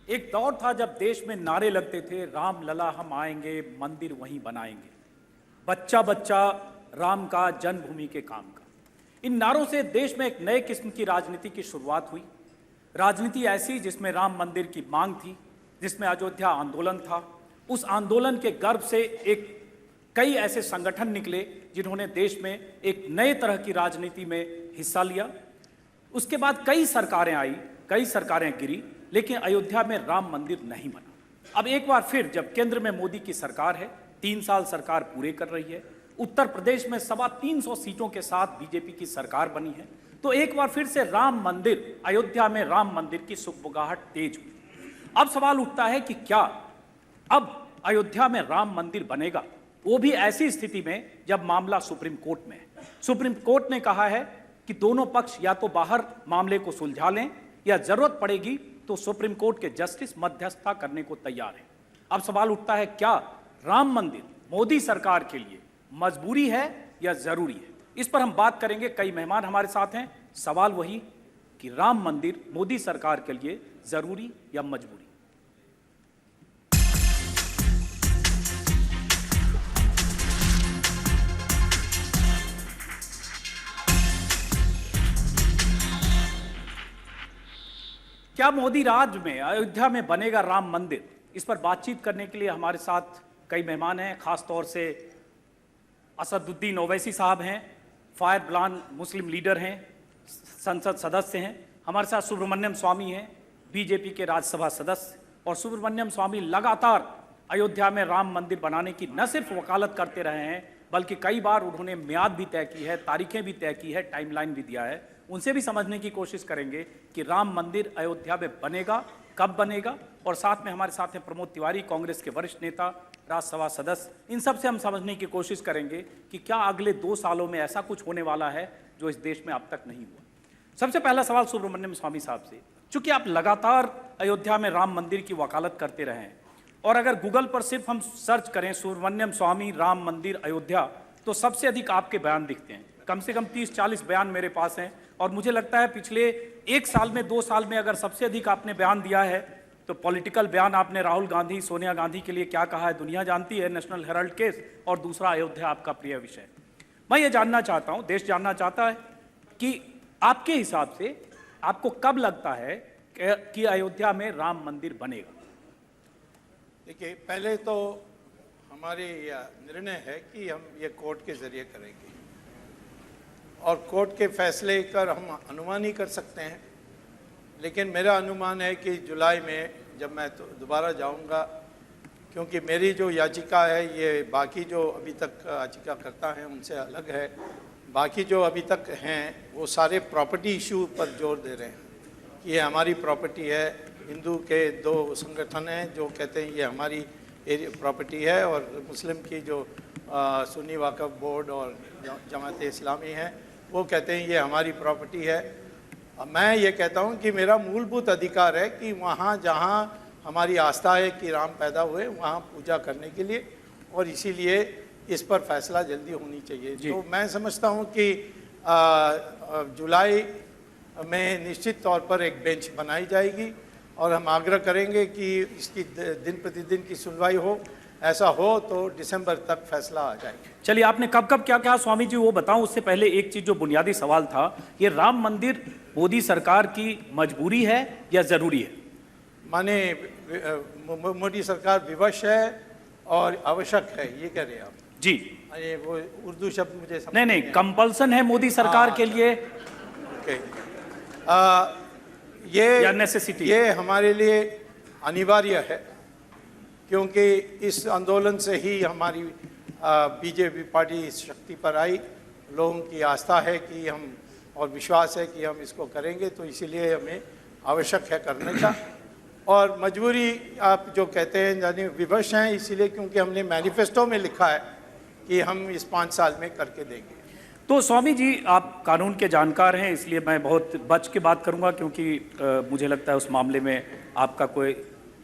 एक दौर था जब देश में नारे लगते थे, राम लला हम आएंगे, मंदिर वहीं बनाएंगे, बच्चा बच्चा राम का, जन्मभूमि के काम का। इन नारों से देश में एक नए किस्म की राजनीति की शुरुआत हुई। राजनीति ऐसी जिसमें राम मंदिर की मांग थी, जिसमें अयोध्या आंदोलन था। उस आंदोलन के गर्भ से कई ऐसे संगठन निकले जिन्होंने देश में एक नए तरह की राजनीति में हिस्सा लिया। उसके बाद कई सरकारें आई, कई सरकारें गिरी, लेकिन अयोध्या में राम मंदिर नहीं बना। अब एक बार फिर जब केंद्र में मोदी की सरकार है, 3 साल सरकार पूरे कर रही है, उत्तर प्रदेश में 325 सीटों के साथ बीजेपी की सरकार बनी है, तो एक बार फिर से राम मंदिर, अयोध्या में राम मंदिर की सुगबुगाहट तेज हुई। अब सवाल उठता है कि क्या अब अयोध्या में राम मंदिर बनेगा, वो भी ऐसी स्थिति में जब मामला सुप्रीम कोर्ट में है। सुप्रीम कोर्ट ने कहा है कि दोनों पक्ष या तो बाहर मामले को सुलझा लें या जरूरत पड़ेगी तो सुप्रीम कोर्ट के जस्टिस मध्यस्थता करने को तैयार है। अब सवाल उठता है, क्या राम मंदिर मोदी सरकार के लिए मजबूरी है या जरूरी है? इस पर हम बात करेंगे। कई मेहमान हमारे साथ हैं। सवाल वही कि राम मंदिर मोदी सरकार के लिए जरूरी या मजबूरी? क्या मोदी राज में अयोध्या में बनेगा राम मंदिर? इस पर बातचीत करने के लिए हमारे साथ कई मेहमान हैं। खास तौर से असदुद्दीन ओवैसी साहब हैं, फायर ब्रांड मुस्लिम लीडर हैं, संसद सदस्य हैं। हमारे साथ सुब्रमण्यम स्वामी हैं, बीजेपी के राज्यसभा सदस्य। और सुब्रमण्यम स्वामी लगातार अयोध्या में राम मंदिर बनाने की न सिर्फ वकालत करते रहे हैं, बल्कि कई बार उन्होंने मियाद भी तय की है, तारीखें भी तय की है, टाइमलाइन भी दिया है। उनसे भी समझने की कोशिश करेंगे कि राम मंदिर अयोध्या में बनेगा, कब बनेगा। और साथ में हमारे साथ हैं प्रमोद तिवारी, कांग्रेस के वरिष्ठ नेता, राज्यसभा सदस्य। इन सब से हम समझने की कोशिश करेंगे कि क्या अगले 2 सालों में ऐसा कुछ होने वाला है जो इस देश में अब तक नहीं हुआ। सबसे पहला सवाल सुब्रमण्यम स्वामी साहब से, चूंकि आप लगातार अयोध्या में राम मंदिर की वकालत करते रहे हैं, और अगर गूगल पर सिर्फ हम सर्च करें सुब्रमण्यम स्वामी राम मंदिर अयोध्या, तो सबसे अधिक आपके बयान दिखते हैं। कम से कम 30-40 बयान मेरे पास हैं। और मुझे लगता है पिछले 1 साल में, 2 साल में अगर सबसे अधिक आपने बयान दिया है तो पॉलिटिकल बयान आपने राहुल गांधी, सोनिया गांधी के लिए क्या कहा है दुनिया जानती है, नेशनल हेराल्ड केस, और दूसरा अयोध्या आपका प्रिय विषय। मैं ये जानना चाहता हूँ, देश जानना चाहता है कि आपके हिसाब से आपको कब लगता है कि अयोध्या में राम मंदिर बनेगा? देखिए, पहले तो हमारे निर्णय है कि हम ये कोर्ट के जरिए करेंगे, और कोर्ट के फैसले कर हम अनुमान ही कर सकते हैं। लेकिन मेरा अनुमान है कि जुलाई में जब मैं तो दोबारा जाऊंगा, क्योंकि मेरी जो याचिका है ये बाकी जो अभी तक याचिका करता है उनसे अलग है। बाकी जो अभी तक हैं वो सारे प्रॉपर्टी इशू पर जोर दे रहे हैं कि ये हमारी प्रॉपर्टी है। हिंदू के 2 संगठन हैं जो कहते हैं ये हमारी प्रॉपर्टी है, और मुस्लिम की जो सुन्नी वक्फ बोर्ड और जमात इस्लामी है वो कहते हैं ये हमारी प्रॉपर्टी है। मैं ये कहता हूँ कि मेरा मूलभूत अधिकार है कि वहाँ जहाँ हमारी आस्था है कि राम पैदा हुए वहाँ पूजा करने के लिए, और इसीलिए इस पर फैसला जल्दी होनी चाहिए। तो मैं समझता हूँ कि जुलाई में निश्चित तौर पर एक बेंच बनाई जाएगी, और हम आग्रह करेंगे कि इसकी दिन प्रतिदिन की सुनवाई हो। ऐसा हो तो दिसंबर तक फैसला आ जाएगा। चलिए, आपने कब कब क्या क्या स्वामी जी वो बताऊं। उससे पहले एक चीज जो बुनियादी सवाल था, ये राम मंदिर मोदी सरकार की मजबूरी है या जरूरी है? माने मोदी सरकार विवश है और आवश्यक है, ये कह रहे हैं आप? जी, ये वो उर्दू शब्द मुझे समझ नहीं, कंपल्सन है मोदी सरकार के लिए, ओके। ये नेसेसिटी? ये हमारे लिए अनिवार्य है, क्योंकि इस आंदोलन से ही हमारी बीजेपी पार्टी इस शक्ति पर आई। लोगों की आस्था है कि हम, और विश्वास है कि हम इसको करेंगे, तो इसीलिए हमें आवश्यक है करने का। और मजबूरी आप जो कहते हैं, यानी विवश हैं इसीलिए क्योंकि हमने मैनिफेस्टो में लिखा है कि हम इस 5 साल में करके देंगे। तो स्वामी जी, आप कानून के जानकार हैं, इसलिए मैं बहुत बच के बात करूंगा, क्योंकि मुझे लगता है उस मामले में आपका कोई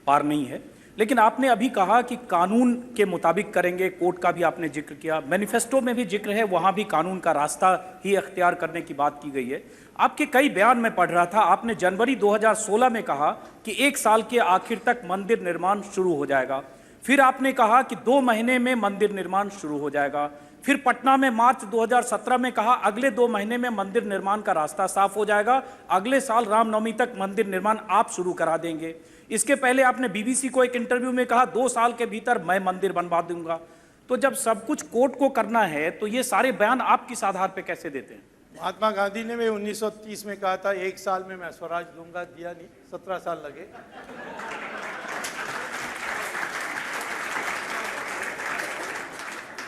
पार नहीं है। लेकिन आपने अभी कहा कि कानून के मुताबिक करेंगे, कोर्ट का भी आपने जिक्र किया, मैनिफेस्टो में भी जिक्र है, वहां भी कानून का रास्ता ही अख्तियार करने की बात की गई है। आपके कई बयान में पढ़ रहा था, आपने जनवरी 2016 में कहा कि 1 साल के आखिर तक मंदिर निर्माण शुरू हो जाएगा। फिर आपने कहा कि 2 महीने में मंदिर निर्माण शुरू हो जाएगा। फिर पटना में मार्च 2017 में कहा अगले 2 महीने में मंदिर निर्माण का रास्ता साफ हो जाएगा, अगले साल रामनवमी तक मंदिर निर्माण आप शुरू करा देंगे। इसके पहले आपने बीबीसी को एक इंटरव्यू में कहा 2 साल के भीतर मैं मंदिर बनवा दूंगा। तो जब सब कुछ कोर्ट को करना है तो ये सारे बयान आप किस आधार पर कैसे देते हैं? महात्मा गांधी ने भी 1930 में कहा था 1 साल में मैं स्वराज दूंगा, दिया नहीं, 17 साल लगे।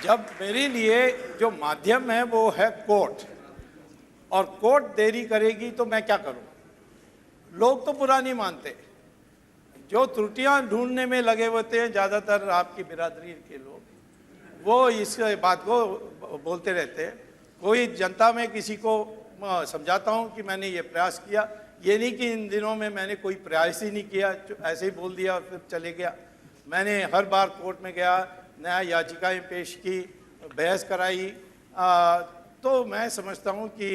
जब मेरे लिए जो माध्यम है वो है कोर्ट, और कोर्ट देरी करेगी तो मैं क्या करूं? लोग तो बुरा नहीं मानते, जो त्रुटियां ढूंढने में लगे होते हैं ज़्यादातर आपकी बिरादरी के लोग, वो इस बात को बोलते रहते हैं। कोई जनता में किसी को समझाता हूं कि मैंने ये प्रयास किया, ये नहीं कि इन दिनों में मैंने कोई प्रयास ही नहीं किया, ऐसे ही बोल दिया फिर चले गया। मैंने हर बार कोर्ट में गया, नया याचिकाएं पेश की, बहस कराई। तो मैं समझता हूं कि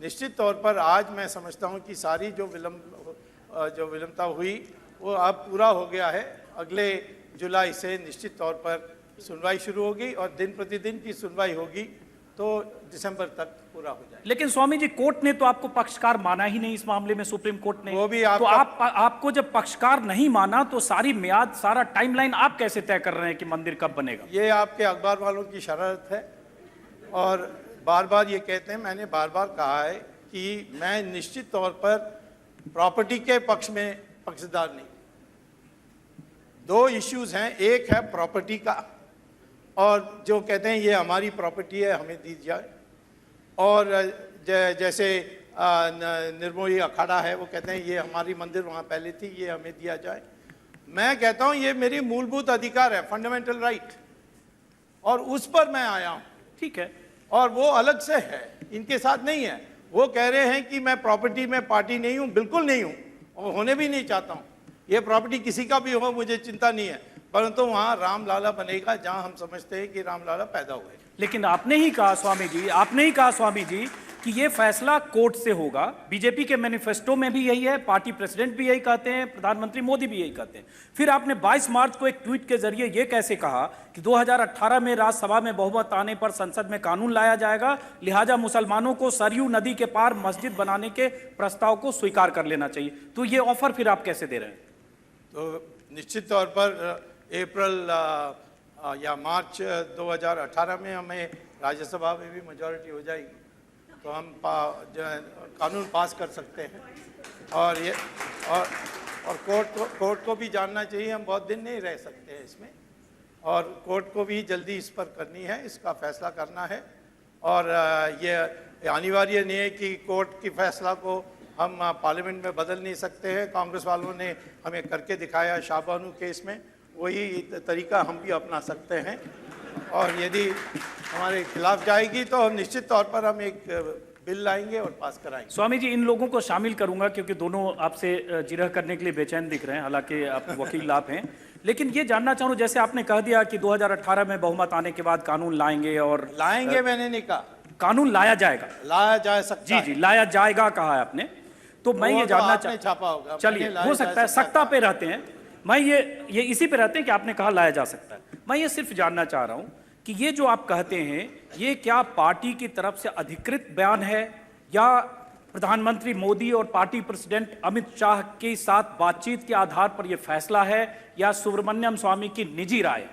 निश्चित तौर पर आज मैं समझता हूं कि सारी जो विलंबता हुई वो अब पूरा हो गया है। अगले जुलाई से निश्चित तौर पर सुनवाई शुरू होगी और दिन प्रतिदिन की सुनवाई होगी, तो दिसंबर तक पूरा हो जाए। लेकिन स्वामी जी, कोर्ट ने तो आपको पक्षकार माना ही नहीं इस मामले में, सुप्रीम कोर्ट ने। वो भी तो आपको जब पक्षकार नहीं माना तो सारी मियाद, सारा टाइमलाइन आप कैसे तय कर रहे हैं कि मंदिर कब बनेगा? ये आपके अखबार वालों की शरारत है, और बार बार ये कहते हैं। मैंने बार बार कहा है कि मैं निश्चित तौर पर प्रॉपर्टी के पक्ष में पक्षधर नहीं। 2 इश्यूज हैं, एक है प्रॉपर्टी का, और जो कहते हैं ये हमारी प्रॉपर्टी है, हमें दी जाए, और जैसे निर्मोही अखाड़ा है, वो कहते हैं ये हमारी मंदिर वहाँ पहले थी, ये हमें दिया जाए। मैं कहता हूँ ये मेरी मूलभूत अधिकार है, फंडामेंटल राइट, और उस पर मैं आया हूँ। ठीक है, और वो अलग से है, इनके साथ नहीं है। वो कह रहे हैं कि मैं प्रॉपर्टी में पार्टी नहीं हूँ, बिल्कुल नहीं हूँ, और होने भी नहीं चाहता हूँ। ये प्रॉपर्टी किसी का भी हो, मुझे चिंता नहीं है, परंतु वहाँ रामलाला बनेगा जहाँ हम समझते हैं कि रामलाला पैदा हुए। लेकिन आपने ही कहा स्वामी जी कि ये फैसला कोर्ट से होगा। बीजेपी के मैनिफेस्टो में भी यही है, पार्टी प्रेसिडेंट भी यही कहते हैं, प्रधानमंत्री मोदी भी यही कहते हैं। फिर आपने 22 मार्च को एक ट्वीट के जरिए ये कैसे कहा कि 2018 में राज्यसभा में बहुमत आने पर संसद में कानून लाया जाएगा, लिहाजा मुसलमानों को सरयू नदी के पार मस्जिद बनाने के प्रस्ताव को स्वीकार कर लेना चाहिए। तो ये ऑफर फिर आप कैसे दे रहे हैं? तो निश्चित तौर पर अप्रैल या मार्च 2018 में हमें राज्यसभा में भी मेजॉरिटी हो जाएगी, तो हम कानून पास कर सकते हैं। और ये और कोर्ट को भी जानना चाहिए, हम बहुत दिन नहीं रह सकते हैं इसमें, और कोर्ट को भी जल्दी इस पर करनी है, इसका फैसला करना है। और ये अनिवार्य नहीं है कि कोर्ट की फैसला को हम पार्लियामेंट में बदल नहीं सकते हैं। कांग्रेस वालों ने हमें करके दिखाया शाहबानू केस में, वही तरीका हम भी अपना सकते हैं। और यदि हमारे खिलाफ जाएगी तो हम निश्चित तौर पर हम एक बिल लाएंगे और पास कराएंगे। स्वामी जी, इन लोगों को शामिल करूंगा क्योंकि दोनों आपसे जिरह करने के लिए बेचैन दिख रहे हैं, हालांकि आप वकील आप हैं। लेकिन ये जानना चाहूँ, जैसे आपने कह दिया कि 2018 में बहुमत आने के बाद कानून लाएंगे, और लाएंगे मैंने नहीं कहा, कानून लाया जाएगा, लाया जा सकता है। जी, लाया जाएगा कहा है आपने। तो मैं ये जानना छापा होगा, चलिए, हो सकता है, सत्ता पे रहते हैं, मैं ये इसी पे रहते हैं कि आपने कहा लाया जा सकता है। मैं ये सिर्फ जानना चाह रहा हूं कि ये जो आप कहते हैं, ये क्या पार्टी की तरफ से अधिकृत बयान है, या प्रधानमंत्री मोदी और पार्टी प्रेसिडेंट अमित शाह के साथ बातचीत के आधार पर यह फैसला है, या सुब्रमण्यम स्वामी की निजी राय?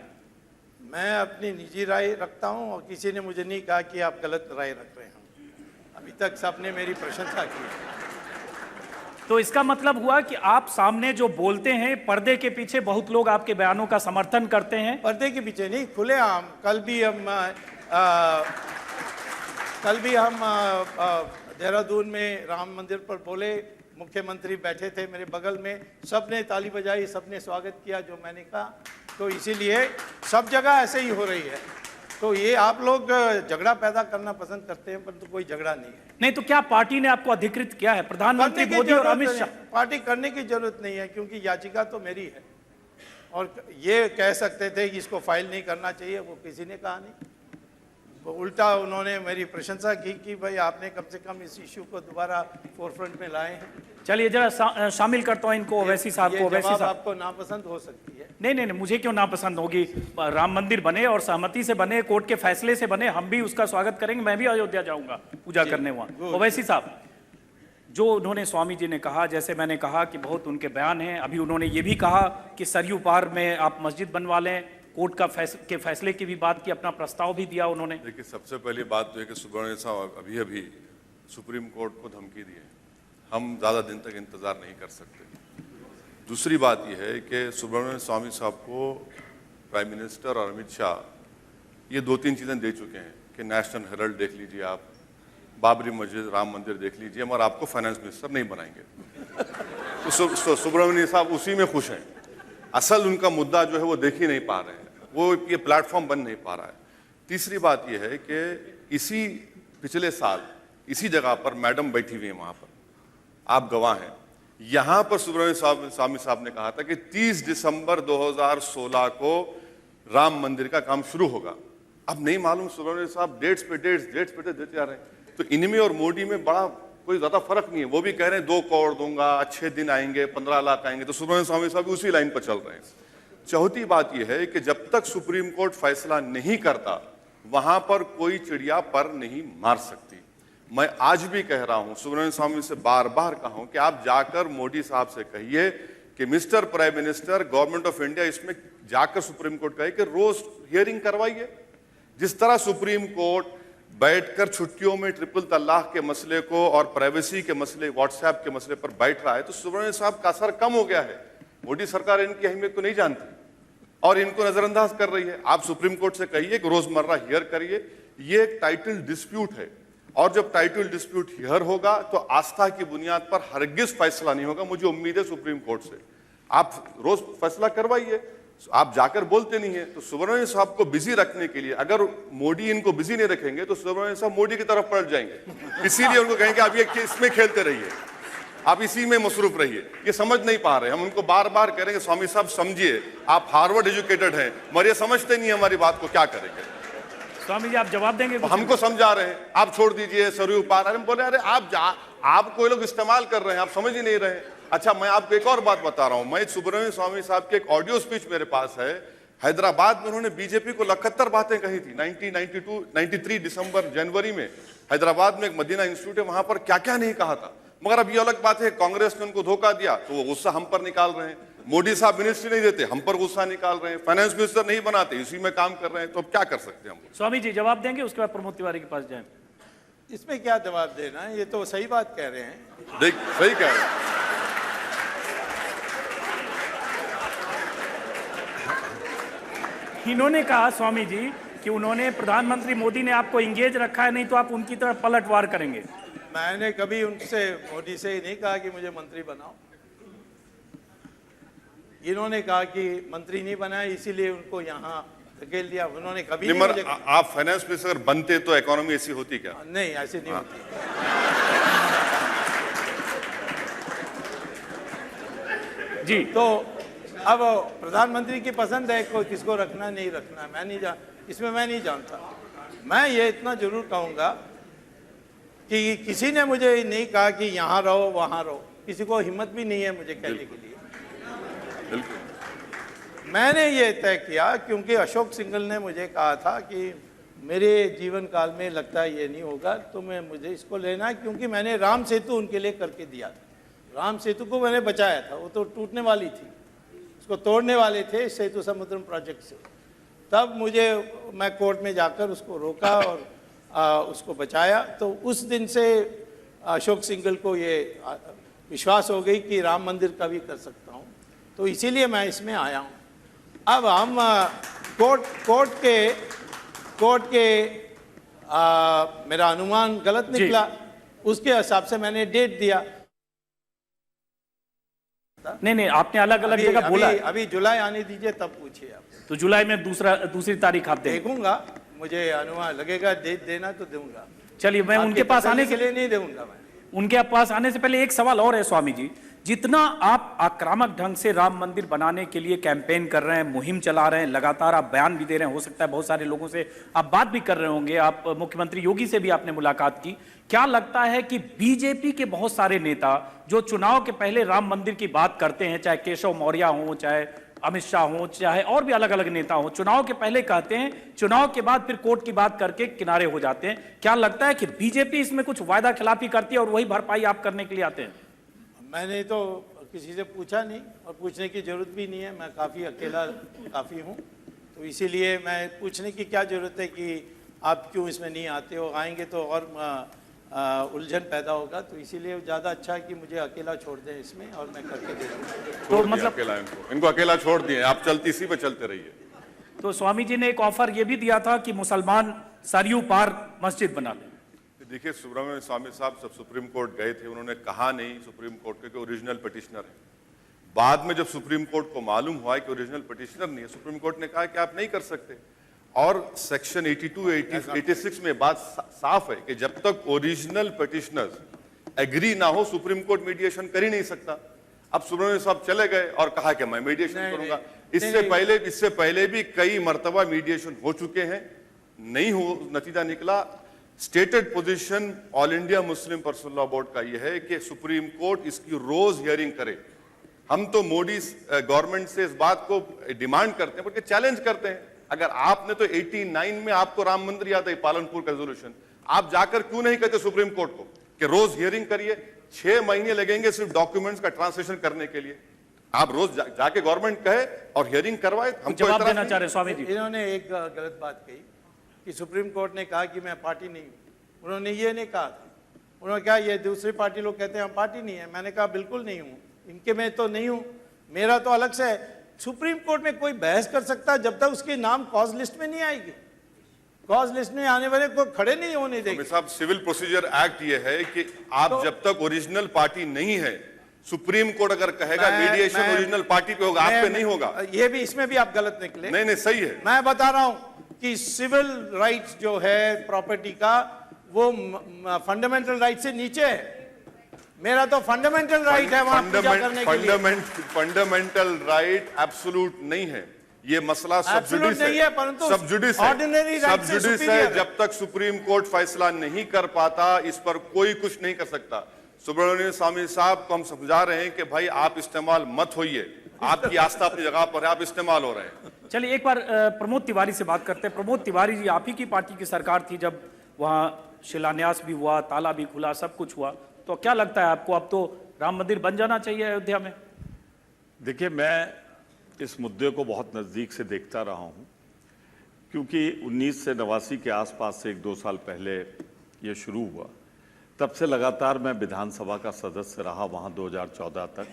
मैं अपनी निजी राय रखता हूं, और किसी ने मुझे नहीं कहा कि आप गलत राय रख रहे हैं। अभी तक सबने मेरी प्रशंसा की। तो इसका मतलब हुआ कि आप सामने जो बोलते हैं, पर्दे के पीछे बहुत लोग आपके बयानों का समर्थन करते हैं? पर्दे के पीछे नहीं, खुलेआम। कल भी हम देहरादून में राम मंदिर पर बोले, मुख्यमंत्री बैठे थे मेरे बगल में, सबने ताली बजाई, सबने स्वागत किया जो मैंने कहा। तो इसीलिए सब जगह ऐसे ही हो रही है। तो ये आप लोग झगड़ा पैदा करना पसंद करते हैं, परंतु कोई झगड़ा नहीं है। नहीं तो क्या पार्टी ने आपको अधिकृत किया है? प्रधानमंत्री मोदी और अमित शाह? पार्टी करने की जरूरत नहीं है, क्योंकि याचिका तो मेरी है। और ये कह सकते थे कि इसको फाइल नहीं करना चाहिए, वो किसी ने कहा नहीं। वो उल्टा उन्होंने मेरी प्रशंसा की कि भाई आपने कम से कम इस इशू को दोबारा फोरफ्रंट में लाए हैं। चलिए जरा शामिल करता हूं इनको, ओवैसी साहब को। ओवैसी साहब, आपको नापसंद हो सकती है। नहीं नहीं नहीं, मुझे क्यों नापसंद होगी? राम मंदिर बने और सहमति से बने, कोर्ट के फैसले से बने, हम भी उसका स्वागत करेंगे। मैं भी अयोध्या जाऊंगा पूजा करने वहां। ओवैसी साहब, जो उन्होंने स्वामी जी ने कहा, जैसे मैंने कहा कि बहुत उनके बयान हैं, अभी उन्होंने ये भी कहा कि सरयू पार में आप मस्जिद बनवा लें, कोर्ट का के फैसले की भी बात की, अपना प्रस्ताव भी दिया उन्होंने। देखिए, सबसे पहली बात तो है कि सुब्रमण्यम साहब अभी अभी सुप्रीम कोर्ट को धमकी दी है, हम ज़्यादा दिन तक इंतज़ार नहीं कर सकते। दूसरी बात यह है कि सुब्रमण्यम स्वामी साहब को प्राइम मिनिस्टर और अमित शाह ये 2-3 चीज़ें दे चुके हैं कि नेशनल हेरल्ड देख लीजिए आप, बाबरी मस्जिद, राम मंदिर देख लीजिए, मगर आपको फाइनेंस मिनिस्टर नहीं बनाएंगे। तो सुब्रमण्यम साहब उसी में खुश हैं। असल उनका मुद्दा जो है वो देख ही नहीं पा रहे हैं, वो ये प्लेटफॉर्म बन नहीं पा रहा है। तीसरी बात यह है कि इसी पिछले साल इसी जगह पर मैडम बैठी हुई है, वहाँ पर आप गवाह हैं, यहाँ पर सुब्रमण्यम स्वामी साहब ने कहा था कि 30 दिसंबर 2016 को राम मंदिर का काम शुरू होगा। अब नहीं मालूम सुब्रमण्यम साहब डेट्स पे डेट्स देते जा रहे हैं। तो इनमें और मोदी में बड़ा कोई ज़्यादा फर्क नहीं है। वो भी कह रहे हैं 2 करोड़ दूंगा, अच्छे दिन आएंगे, 15 लाख आएंगे, तो सुब्रमण्यम स्वामी साहब उसी लाइन पर चल रहे हैं। चौथी बात यह है कि जब तक सुप्रीम कोर्ट फैसला नहीं करता, वहां पर कोई चिड़िया पर नहीं मार सकती। मैं आज भी कह रहा हूं, सुब्रमण्यम स्वामी से बार बार कहा हूं कि आप जाकर मोदी साहब से कहिए कि mister prime minister, government of India इसमें जाकर सुप्रीम कोर्ट कहे कि रोज हियरिंग करवाइए। जिस तरह सुप्रीम कोर्ट बैठकर छुट्टियों में ट्रिपल तलाक के मसले को और प्राइवेसी के मसले, व्हाट्सएप के मसले पर बैठ रहा है, तो सुब्रमण्यम साहब का असर कम हो गया है। मोदी सरकार इनकी अहमियत को नहीं जानती और इनको नजरअंदाज कर रही है। आप सुप्रीम कोर्ट से कहिए कि रोजमर्रा हियर करिए। ये एक टाइटल डिस्प्यूट है और जब टाइटल डिस्प्यूट हियर होगा तो आस्था की बुनियाद पर हरगिज फैसला नहीं होगा। मुझे उम्मीद है सुप्रीम कोर्ट से आप रोज फैसला करवाइए। आप जाकर बोलते नहीं है। तो सुब्रमण्यम साहब को बिजी रखने के लिए, अगर मोदी इनको बिजी नहीं रखेंगे तो सुब्रमण्यम साहब मोदी की तरफ पलट जाएंगे। इसीलिए उनको कहेंगे आप ये इसमें खेलते रहिए, आप इसी में मसरूफ रहिए। ये समझ नहीं पा रहे, हम उनको बार बार कह रहे हैं स्वामी साहब समझिए, आप हार्वर्ड एजुकेटेड हैं, मगर ये समझते नहीं हमारी बात को, क्या करेंगे? स्वामी जी आप जवाब देंगे? हमको समझा रहे हैं, आप छोड़ दीजिए सरयू पार। हम बोले अरे आपको ये लोग इस्तेमाल कर रहे हैं, आप समझ ही नहीं रहे। अच्छा, मैं आपको एक और बात बता रहा हूं। मैं सुब्रमण्यम स्वामी साहब के एक ऑडियो स्पीच मेरे पास है। हैदराबाद में उन्होंने बीजेपी को 71 बातें कही थी 1993 दिसंबर जनवरी में। हैदराबाद में एक मदीना इंस्टीट्यूट है, वहां पर क्या क्या नहीं कहा था। मगर अब ये अलग बात है, कांग्रेस ने उनको धोखा दिया तो वो गुस्सा हम पर निकाल रहे हैं। मोदी साहब मिनिस्ट्री नहीं देते, हम पर गुस्सा निकाल रहे हैं। फाइनेंस मिनिस्टर नहीं बनाते, इसी में काम कर रहे हैं। तो अब क्या कर सकते हैं हम? स्वामी जी जवाब देंगे, उसके बाद प्रमोद तिवारी के पास जाएं। इसमें क्या जवाब देना है? ये तो सही बात कह रहे हैं। देख, सही कह रहे हैं। इन्होंने कहा स्वामी जी कि उन्होंने, प्रधानमंत्री मोदी ने आपको इंगेज रखा है, नहीं तो आप उनकी तरफ पलटवार करेंगे। मैंने कभी उनसे, मोदी से ही नहीं कहा कि मुझे मंत्री बनाओ। इन्होंने कहा कि मंत्री नहीं बनाए इसीलिए उनको यहाँ धकेल दिया। उन्होंने कभी नहीं मुझे... आप फाइनेंस मिनिस्टर बनते तो इकोनॉमी ऐसी होती क्या? नहीं, ऐसी नहीं होती। जी तो अब प्रधानमंत्री की पसंद है कोई किसको रखना नहीं रखना, इसमें मैं नहीं जानता। मैं ये इतना जरूर कहूँगा कि किसी ने मुझे नहीं कहा कि यहाँ रहो वहाँ रहो, किसी को हिम्मत भी नहीं है मुझे कहने के लिए। मैंने ये तय किया क्योंकि अशोक सिंघल ने मुझे कहा था कि मेरे जीवन काल में लगता है ये नहीं होगा, तो मुझे इसको लेना है, क्योंकि मैंने राम सेतु उनके लिए करके दिया था। राम सेतु को मैंने बचाया था, वो तो टूटने वाली थी, उसको तोड़ने वाले थे सेतु समुद्रम प्रोजेक्ट से। तब मैं कोर्ट में जाकर उसको रोका और उसको बचाया। तो उस दिन से अशोक सिंघल को ये विश्वास हो गई कि राम मंदिर का भी कर सकता हूँ, तो इसीलिए मैं इसमें आया हूँ। अब हम कोर्ट के मेरा अनुमान गलत निकला, उसके हिसाब से मैंने डेट दिया। नहीं, आपने अलग अलग जगह बोला। अभी जुलाई आने दीजिए तब पूछिए आप। तो जुलाई में दूसरी तारीख आप देंगे? देखूंगा, मुझे अनुमान लगेगा, डेट देना तो दूंगा। चलिए, मैं उनके पास आने के लिए नहीं दूंगा। मैं उनके पास आने से पहले एक सवाल और है स्वामी जी। जितना आप आक्रामक ढंग से राम मंदिर बनाने के लिए कैंपेन कर रहे हैं, मुहिम चला रहे हैं, लगातार आप बयान भी दे रहे हैं, हो सकता है बहुत सारे लोगों से आप बात भी कर रहे होंगे, आप मुख्यमंत्री योगी से भी आपने मुलाकात की, क्या लगता है कि बीजेपी के बहुत सारे नेता जो चुनाव के पहले राम मंदिर की बात करते हैं, चाहे केशव मौर्य हो, चाहे अमित शाह हो, चाहे और भी अलग अलग नेता हो, चुनाव के पहले कहते हैं, चुनाव के बाद फिर कोर्ट की बात करके किनारे हो जाते हैं, क्या लगता है कि बीजेपी इसमें कुछ वायदा खिलाफी करती है और वही भरपाई आप करने के लिए आते हैं? मैंने तो किसी से पूछा नहीं और पूछने की ज़रूरत भी नहीं है, मैं काफ़ी हूँ, तो इसीलिए मैं पूछने की क्या ज़रूरत है कि आप क्यों इसमें नहीं आते हो, आएंगे तो और उलझन पैदा होगा, तो इसीलिए ज़्यादा अच्छा है कि मुझे अकेला छोड़ दें इसमें और मैं करके दे दूँ। तो मतलब इनको अकेला छोड़ दिए, आप चलती इसी पे चलते रहिए। तो स्वामी जी ने एक ऑफर ये भी दिया था कि मुसलमान सरयू पार मस्जिद बना लें। देखिए, सुब्रमण्यम स्वामी साहब जब सुप्रीम कोर्ट गए थे, उन्होंने कहा नहीं सुप्रीम कोर्ट के ओरिजिनल पिटिशनर है। बाद में जब सुप्रीम कोर्ट को मालूम हुआ कि ओरिजिनल पिटिशनर नहीं है, सुप्रीम कोर्ट ने कहा कि आप नहीं कर सकते। और सेक्शन 82, 86 में बात साफ है कि जब तक ओरिजिनल पिटिशनर्स एग्री ना हो, सुप्रीम कोर्ट मीडिएशन कर ही नहीं सकता। अब सुब्रमण्यम साहब चले गए और कहा कि मैं मीडिएशन करूंगा। इससे पहले भी कई मर्तबा मीडिएशन हो चुके हैं, नहीं हो, नतीजा निकला। Stated position all India Muslim personal law board का यह है कि सुप्रीम कोर्ट इसकी रोज हियरिंग करे। हम तो मोदी गवर्नमेंट से इस बात को डिमांड करते हैं, बल्कि चैलेंज करते हैं। अगर आपने तो 89 में आपको राम मंदिर याद है, पालनपुर का रेजोल्यूशन, आप जाकर क्यों नहीं कहते सुप्रीम कोर्ट को कि रोज हियरिंग करिए? 6 महीने लगेंगे सिर्फ डॉक्यूमेंट्स का ट्रांसलेशन करने के लिए। आप रोज जाके गवर्नमेंट कहे और हियरिंग करवाए। हम जवाब देना चाह रहे स्वामी जी। इन्होंने एक गलत बात कही कि सुप्रीम कोर्ट ने कहा कि मैं पार्टी नहीं हूं। उन्होंने ये नहीं कहा था। उन्होंने कहा ये दूसरी पार्टी लोग कहते हैं हम पार्टी नहीं है। मैंने कहा बिल्कुल नहीं हूं, इनके में तो नहीं हूं, मेरा तो अलग से है। सुप्रीम कोर्ट में कोई बहस कर सकता है जब तक उसके नाम कॉज लिस्ट में नहीं आएगी। कॉज लिस्ट में आने वाले को खड़े नहीं होने देंगे। साहब, सिविल प्रोसीजर एक्ट ये है कि आप तो, जब तक ओरिजिनल पार्टी नहीं है, सुप्रीम कोर्ट अगर कहेगा मीडिएशन ओरिजिनल पार्टी पे होगा, आप पे नहीं होगा। ये भी, इसमें भी आप गलत निकले। नहीं, सही है। मैं बता रहा हूं कि सिविल राइट्स जो है प्रॉपर्टी का, वो फंडामेंटल राइट से नीचे है। मेरा तो फंडामेंटल राइट है वहां पूजा करने के लिए। फंडामेंटल राइट एब्सोल्यूट नहीं है। ये मसला सबजुडिस है, परंतु सबजुडिस है। जब तक सुप्रीम कोर्ट फैसला नहीं कर पाता, इस पर कोई कुछ नहीं कर सकता। सुब्रमण्यम स्वामी साहब को हम समझा रहे हैं कि भाई आप इस्तेमाल मत होइए, आपकी आस्था अपनी जगह पर है, आप इस्तेमाल हो रहे हैं। चलिए एक बार प्रमोद तिवारी से बात करते हैं। प्रमोद तिवारी जी, आप ही की पार्टी की सरकार थी जब वहां शिलान्यास भी हुआ, ताला भी खुला, सब कुछ हुआ, तो क्या लगता है आपको अब तो राम मंदिर बन जाना चाहिए अयोध्या में? देखिए, मैं इस मुद्दे को बहुत नज़दीक से देखता रहा हूं, क्योंकि 1989 के आसपास से 1-2 साल पहले ये शुरू हुआ। तब से लगातार मैं विधानसभा का सदस्य रहा वहाँ 2014 तक,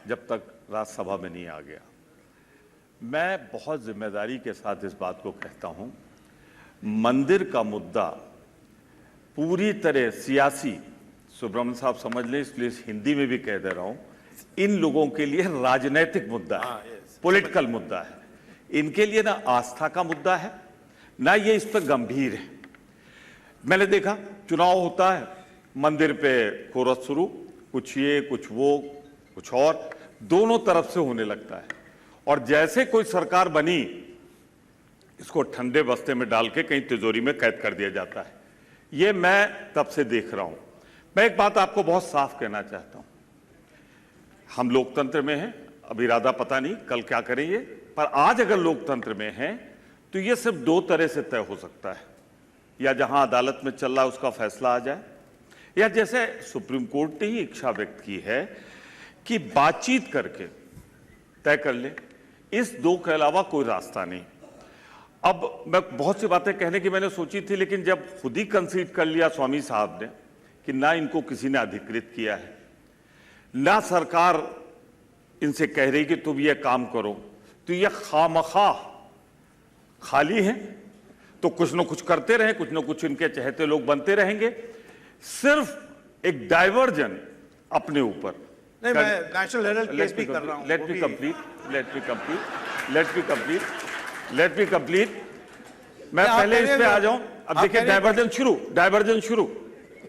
जब तक राज्यसभा में नहीं आ गया। मैं बहुत जिम्मेदारी के साथ इस बात को कहता हूँ, मंदिर का मुद्दा पूरी तरह सियासी, सुब्रमण्यम साहब समझ लें इसलिए हिंदी में भी कह दे रहा हूँ, इन लोगों के लिए राजनीतिक मुद्दा है, पॉलिटिकल मुद्दा है। इनके लिए ना आस्था का मुद्दा है, ना ये इस पर गंभीर है। मैंने देखा चुनाव होता है, मंदिर पे कोरस शुरू, कुछ ये कुछ वो कुछ और, दोनों तरफ से होने लगता है। और जैसे कोई सरकार बनी, इसको ठंडे बस्ते में डाल के कहीं तिजोरी में कैद कर दिया जाता है। ये मैं तब से देख रहा हूं। मैं एक बात आपको बहुत साफ कहना चाहता हूं, हम लोकतंत्र में हैं, अब इरादा पता नहीं कल क्या करेंगे, पर आज अगर लोकतंत्र में हैं तो ये सिर्फ 2 तरह से तय हो सकता है। या जहां अदालत में चल रहा है उसका फैसला आ जाए, या जैसे सुप्रीम कोर्ट ने ही इच्छा व्यक्त की है कि बातचीत करके तय कर ले। इस 2 के अलावा कोई रास्ता नहीं। अब मैं बहुत सी बातें कहने की मैंने सोची थी, लेकिन जब खुद ही कंसीड कर लिया स्वामी साहब ने कि ना इनको किसी ने अधिकृत किया है, ना सरकार इनसे कह रही कि तुम ये काम करो, तो ये खामखा खाली है, तो कुछ न कुछ करते रहे, कुछ न कुछ इनके चहेते लोग बनते रहेंगे, सिर्फ एक डाइवर्जन अपने ऊपर। नहीं, मैं नेशनल हेराल्ड केस भी कर रहा हूं। Let me complete. मैं पहले इस पे आ जाऊं। अब देखिए, डाइवर्जन शुरू।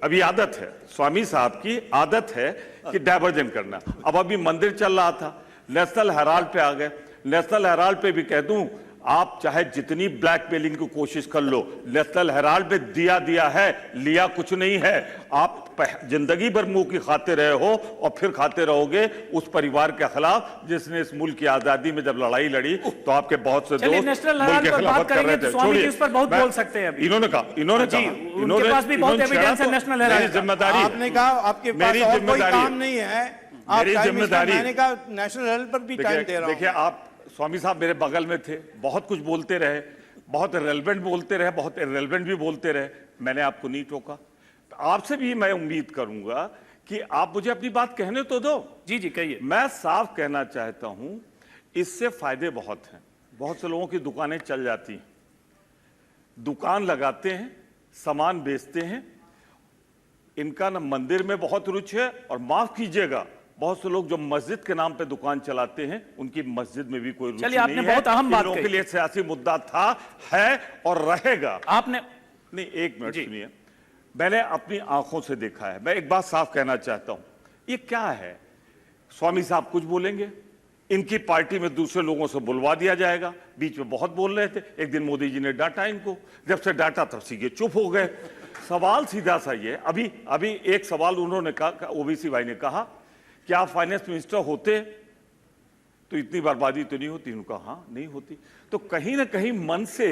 अभी आदत है, स्वामी साहब की आदत है कि डाइवर्जन करना। अब अभी मंदिर चल रहा था, नेशनल हेराल्ड पे आ गए। नेशनल हेराल्ड पे भी कह दूं, आप चाहे जितनी ब्लैकमेलिंग की कोशिश कर लो, नेशनल हेराल्ड में दिया है, लिया कुछ नहीं है। आप जिंदगी भर मुंह की खाते रहे हो और फिर खाते रहोगे उस परिवार के खिलाफ जिसने इस मुल्क की आजादी में जब लड़ाई लड़ी तो आपके बहुत से दोस्त नेशनल मुल्क के हेराल्ड पर खिलाफ बात कर करेंगे रहे तो थे। स्वामी जी छोड़िए, उस पर बहुत मैं- बोल सकते हैं अभी। इन्होंने कहा उनके पास भी बहुत एविडेंस है नेशनल हेराल्ड मेरी का। जिम्मेदारी, आपने कहा आपके पास मेरी और कोई जिम्मेदारी काम नहीं है, आप मेरी टाइम जिम्मेदारी- मैंने कहा नेशनल हेल्थ पर भी टाइम दे रहा हूं। देखिए आप स्वामी साहब मेरे बगल में थे, बहुत कुछ बोलते रहे, बहुत रेलेवेंट बोलते रहे, बहुत इररेलेवेंट भी बोलते रहे, मैंने आपको नहीं टोका। तो आपसे भी मैं उम्मीद करूंगा कि आप मुझे अपनी बात कहने तो दो। जी जी कहिए। मैं साफ कहना चाहता हूं, इससे फायदे बहुत हैं। बहुत से लोगों की दुकानें चल जाती हैं, दुकान लगाते हैं, सामान बेचते हैं, इनका ना मंदिर में बहुत रुचि है, और माफ कीजिएगा बहुत से लोग जो मस्जिद के नाम पे दुकान चलाते हैं उनकी मस्जिद में भी कोई रुचि नहीं है। आपने बहुत अहम बात इन लोगों कही। के लिए सियासी मुद्दा था, है और रहेगा। आपने नहीं, एक मिनट सुनिए, मैंने अपनी आंखों से देखा है। मैं एक बात साफ कहना चाहता हूं, ये क्या है, स्वामी साहब कुछ बोलेंगे, इनकी पार्टी में दूसरे लोगों से बुलवा दिया जाएगा। बीच में बहुत बोल रहे थे, एक दिन मोदी जी ने डांटा इनको, जब से डांटा तब से ये चुप हो गए। सवाल सीधा सा ये, अभी एक सवाल उन्होंने कहा, ओबीसी भाई ने कहा कि आप फाइनेंस मिनिस्टर होते तो इतनी बर्बादी तो नहीं होती। उन्होंने कहा हाँ नहीं होती। तो कहीं ना कहीं मन से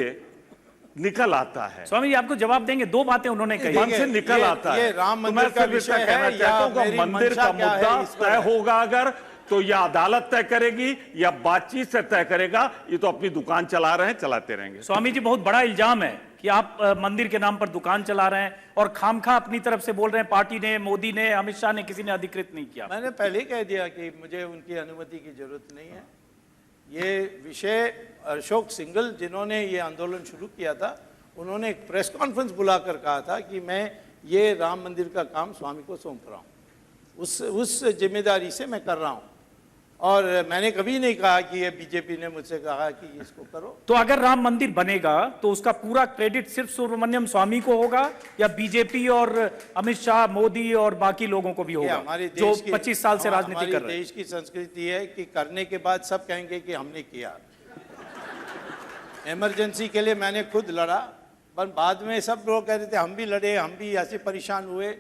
निकल आता है। स्वामी जी आपको जवाब देंगे, दो बातें उन्होंने कही। मन से निकल आता है। ये राम तो मंदिर मैं का सिर्फ विषय इतना कहना है चाहता या हूं कि मेरी मंदिर मंशा का क्या है, मुद्दा इस पर तय है। होगा अगर तो यह अदालत तय करेगी या बातचीत से तय करेगा। ये तो अपनी दुकान चला रहे हैं, चलाते रहेंगे। स्वामी जी बहुत बड़ा इल्जाम है कि आप मंदिर के नाम पर दुकान चला रहे हैं और खामखा अपनी तरफ से बोल रहे हैं पार्टी ने, मोदी ने, अमित शाह ने, किसी ने अधिकृत नहीं किया। मैंने पहले ही कह दिया कि मुझे उनकी अनुमति की जरूरत नहीं है। ये विषय अशोक सिंघल जिन्होंने ये आंदोलन शुरू किया था, उन्होंने एक प्रेस कॉन्फ्रेंस बुलाकर कहा था कि मैं ये राम मंदिर का काम स्वामी को सौंप रहा हूँ, उस जिम्मेदारी से मैं कर रहा हूँ। और मैंने कभी नहीं कहा कि ये बीजेपी ने मुझसे कहा कि इसको करो। तो अगर राम मंदिर बनेगा तो उसका पूरा क्रेडिट सिर्फ सुब्रमण्यम स्वामी को होगा या बीजेपी और अमित शाह, मोदी और बाकी लोगों को भी होगा, हमारे जो देश की 25 साल से राजनीति कर रहे हैं? देश की संस्कृति है कि करने के बाद सब कहेंगे कि हमने किया। इमरजेंसी के लिए मैंने खुद लड़ा, पर बाद में सब लोग कह रहे थे हम भी लड़े, हम भी ऐसे परेशान हुए,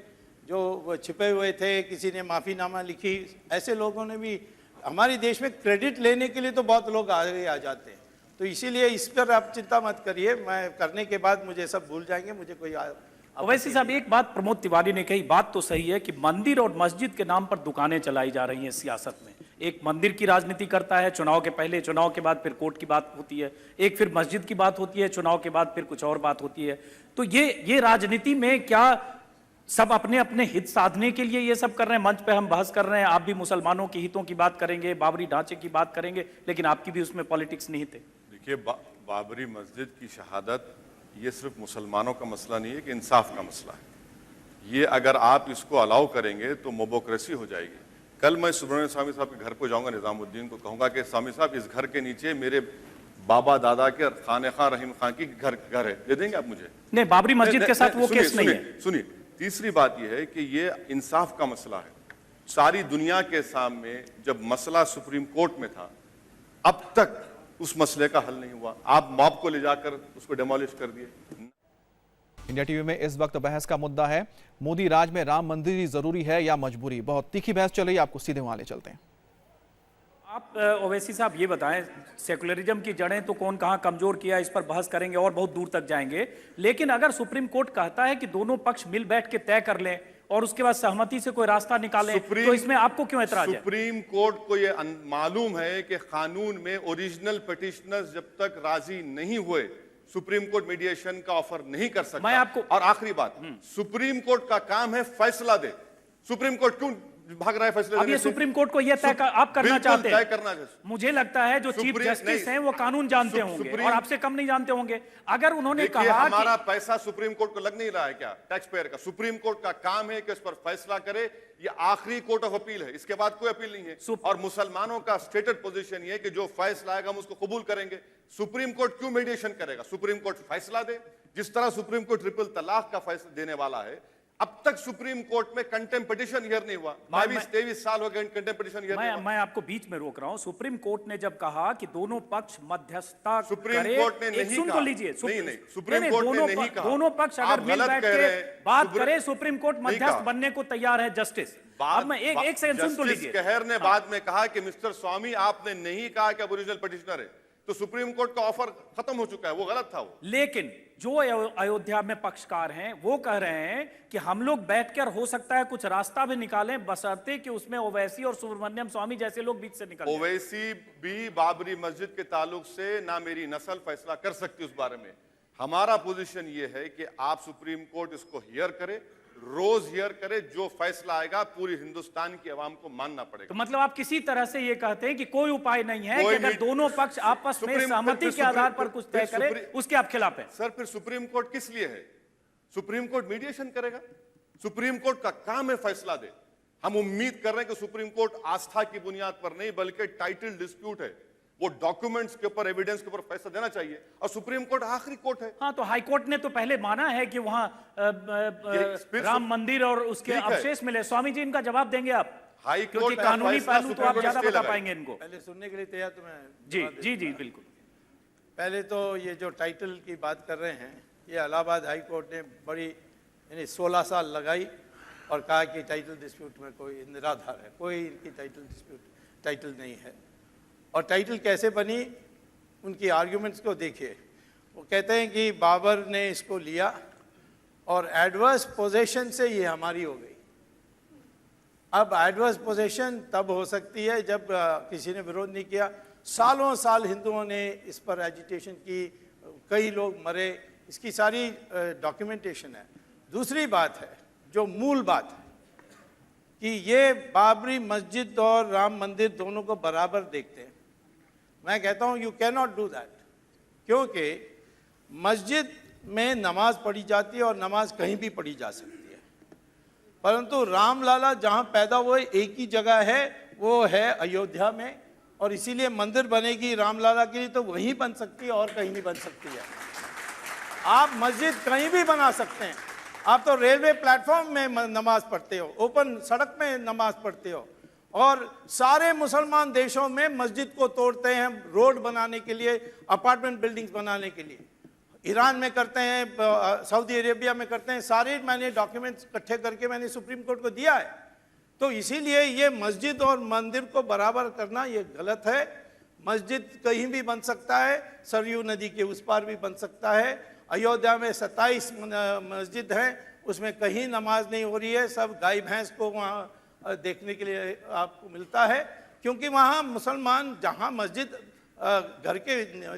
जो छिपे हुए थे, किसी ने माफ़ीनामा लिखी। ऐसे लोगों ने भी हमारे देश में क्रेडिट लेने के लिए तो बहुत लोग आगे आ जाते हैं। तो इसीलिए इस पर आप चिंता मत करिए, मैं करने के बाद मुझे सब भूल जाएंगे, मुझे कोई वैसे साहब एक बात प्रमोद तिवारी ने कही, बात तो सही है कि मंदिर और मस्जिद के नाम पर दुकानें चलाई जा रही हैं सियासत में। एक मंदिर की राजनीति करता है चुनाव के पहले, चुनाव के बाद फिर कोर्ट की बात होती है, एक फिर मस्जिद की बात होती है, चुनाव के बाद फिर कुछ और बात होती है। तो ये राजनीति में क्या सब अपने अपने हित साधने के लिए ये सब कर रहे हैं? मंच पे हम बहस कर रहे हैं, आप भी मुसलमानों के हितों की बात करेंगे, बाबरी ढांचे की बात करेंगे, लेकिन आपकी भी उसमें पॉलिटिक्स निहित है। देखिए बाबरी मस्जिद की शहादत ये सिर्फ मुसलमानों का मसला नहीं है कि इंसाफ का मसला है। ये अगर आप इसको अलाउ करेंगे तो मोबोक्रेसी हो जाएगी। कल मैं सुब्रमण्यम स्वामी साहब के घर को जाऊंगा, निजामुद्दीन को कहूंगा कि स्वामी साहब इस घर के नीचे मेरे बाबा दादा के खाने खां रहीम खां की घर है, दे देंगे आप मुझे? नहीं, बाबरी मस्जिद के साथ वो केस नहीं है। सुनिए, तीसरी बात यह है कि ये इंसाफ का मसला है। सारी दुनिया के सामने जब मसला सुप्रीम कोर्ट में था, अब तक उस मसले का हल नहीं हुआ। आप मॉब को ले जाकर उसको डेमोलिश कर दिए। इंडिया टीवी में इस वक्त बहस का मुद्दा है, मोदी राज में राम मंदिर ही जरूरी है या मजबूरी। बहुत तीखी बहस चल रही है, आपको सीधे वहां ले चलते हैं। आप ओवैसी साहब ये बताएं, सेकुलरिज्म की जड़ें तो कौन कहां कमजोर किया, इस पर बहस करेंगे और बहुत दूर तक जाएंगे। लेकिन अगर सुप्रीम कोर्ट कहता है कि दोनों पक्ष मिल बैठ के तय कर लें और उसके बाद सहमति से कोई रास्ता निकालें, तो इसमें आपको क्यों ऐतराज है? सुप्रीम कोर्ट को यह मालूम है कि कानून में ओरिजिनल पिटिशनर्स जब तक राजी नहीं हुए, सुप्रीम कोर्ट मीडिएशन का ऑफर नहीं कर सकता। मैं आपको और आखिरी बात, सुप्रीम कोर्ट का काम है फैसला दे। सुप्रीम कोर्ट क्यों भाग रहा है फैसले? अब ये सुप्रीम कोर्ट को यह आप करना चाहते हैं? करना मुझे लगता है जो चीफ जस्टिस हैं वो कानून जानते होंगे और आपसे कम नहीं जानते होंगे। अगर उन्होंने कहा हमारा पैसा सुप्रीम कोर्ट को लग नहीं रहा है क्या, टैक्स पेयर का? सुप्रीम कोर्ट का काम है कि इस पर फैसला करे। ये आखिरी कोर्ट ऑफ अपील है, इसके बाद कोई अपील नहीं है। और मुसलमानों का स्टेटेड पोजीशन ये है कि जो फैसला आएगा हम उसको कबूल करेंगे। सुप्रीम कोर्ट क्यों मीडिएशन करेगा? सुप्रीम कोर्ट फैसला दे। जिस तरह सुप्रीम कोर्ट ट्रिपल तलाक का फैसला देने वाला है, अब तक सुप्रीम कोर्ट में कंटेम्प्ट पिटिशन हियर नहीं हुआ। 22-23 साल हो गए कंटेम्प्ट पिटिशन हियर नहीं हुआ। मैं आपको बीच में रोक रहा हूं। सुप्रीम कोर्ट ने जब कहा कि दोनों पक्ष मध्यस्थता सुप्रीम करे, कोर्ट ने नहीं सुन कहा। तो लीजिए, नहीं, सुप्रीम कोर्ट ने नहीं कहा। दोनों पक्ष आप अगर मिल गलत बैठ कह के रहे हैं। बात करें, सुप्रीम कोर्ट नहीं मध्यस्थ कहा। बनने को तैयार है जस्टिस। अब मैं एक सेकंड सुन तो जस्टिस लीजिए। कहर ने बाद में कहा कि मिस्टर स्वामी आपने नहीं कहा कि ओरिजिनल पिटिशनर है, तो सुप्रीम कोर्ट का ऑफर खत्म हो चुका है, वो गलत था वो। लेकिन जो अयोध्या में पक्षकार हैं वो कह रहे हैं कि हम लोग बैठकर हो सकता है कुछ रास्ता भी निकालें, बशर्ते कि उसमें ओवैसी और सुब्रमण्यम स्वामी जैसे लोग बीच से निकलें। ओवैसी भी बाबरी मस्जिद के ताल्लुक से ना मेरी नस्ल फैसला कर सकती उस बारे में। हमारा पोजीशन ये है कि आप सुप्रीम कोर्ट इसको हियर करे, रोज हियर करे, जो फैसला आएगा पूरी हिंदुस्तान की आवाम को मानना पड़ेगा। तो मतलब आप किसी तरह से ये कहते हैं कि कोई उपाय नहीं है कि कोई अगर नहीं- दोनों पक्ष आपस में सहमति के आधार पर कुछ तय करें, उसके आप खिलाफ हैं। सर फिर सुप्रीम कोर्ट किस लिए है? सुप्रीम कोर्ट मीडिएशन करेगा। सुप्रीम कोर्ट का काम है फैसला दे। हम उम्मीद कर रहे हैं कि सुप्रीम कोर्ट आस्था की बुनियाद पर नहीं बल्कि टाइटल डिस्प्यूट है, वो डॉक्यूमेंट्स के ऊपर, एविडेंस के ऊपर फैसला देना चाहिए, और सुप्रीम कोर्ट आखिरी कोर्ट है। हाँ, तो हाई कोर्ट ने तो पहले माना है कि वहां राम मंदिर और उसके ठीक है। अवशेष मिले। स्वामी जी इनका जवाब देंगे आप? हाई क्योंकि कोर्ट का कानूनी फैसला पहलू तो सुप्रीम आप कोर्ट ज्यादा स्टे बता लगाए। पाएंगे इनको। पहले सुनने के लिए तैयार तो मैं जी जवाब जी देता जी हूं। बिल्कुल। पहले तो ये जो टाइटल की बात कर रहे हैं, ये इलाहाबाद हाई कोर्ट ने बड़ी 16 साल लगाई और कहा कि टाइटल डिस्प्यूट में कोई निराधार है, कोई इनकी टाइटल नहीं है। और टाइटल कैसे बनी, उनकी आर्ग्यूमेंट्स को देखिए। वो कहते हैं कि बाबर ने इसको लिया और एडवर्स पोजेशन से ये हमारी हो गई। अब एडवर्स पोजेशन तब हो सकती है जब किसी ने विरोध नहीं किया। सालों साल हिंदुओं ने इस पर एजिटेशन की, कई लोग मरे, इसकी सारी डॉक्यूमेंटेशन है। दूसरी बात है, जो मूल बात है कि ये बाबरी मस्जिद और राम मंदिर दोनों को बराबर देखते हैं। मैं कहता हूँ you can not do that, क्योंकि मस्जिद में नमाज पढ़ी जाती है और नमाज कहीं भी पढ़ी जा सकती है, परंतु रामलाला जहाँ पैदा हुए एक ही जगह है, वो है अयोध्या में, और इसीलिए मंदिर बनेगी रामलाला के लिए तो वहीं बन सकती है और कहीं नहीं बन सकती है। आप मस्जिद कहीं भी बना सकते हैं। आप तो रेलवे प्लेटफॉर्म में नमाज पढ़ते हो, ओपन सड़क में नमाज पढ़ते हो, और सारे मुसलमान देशों में मस्जिद को तोड़ते हैं रोड बनाने के लिए, अपार्टमेंट बिल्डिंग्स बनाने के लिए। ईरान में करते हैं, सऊदी अरेबिया में करते हैं। सारे मैंने डॉक्यूमेंट्स इकट्ठे करके मैंने सुप्रीम कोर्ट को दिया है। तो इसीलिए ये मस्जिद और मंदिर को बराबर करना ये गलत है। मस्जिद कहीं भी बन सकता है, सरयू नदी के उस पार भी बन सकता है। अयोध्या में 27 मस्जिद हैं, उसमें कहीं नमाज नहीं हो रही है। सब गाय भैंस को वहाँ देखने के लिए आपको मिलता है, क्योंकि वहाँ मुसलमान जहाँ मस्जिद घर के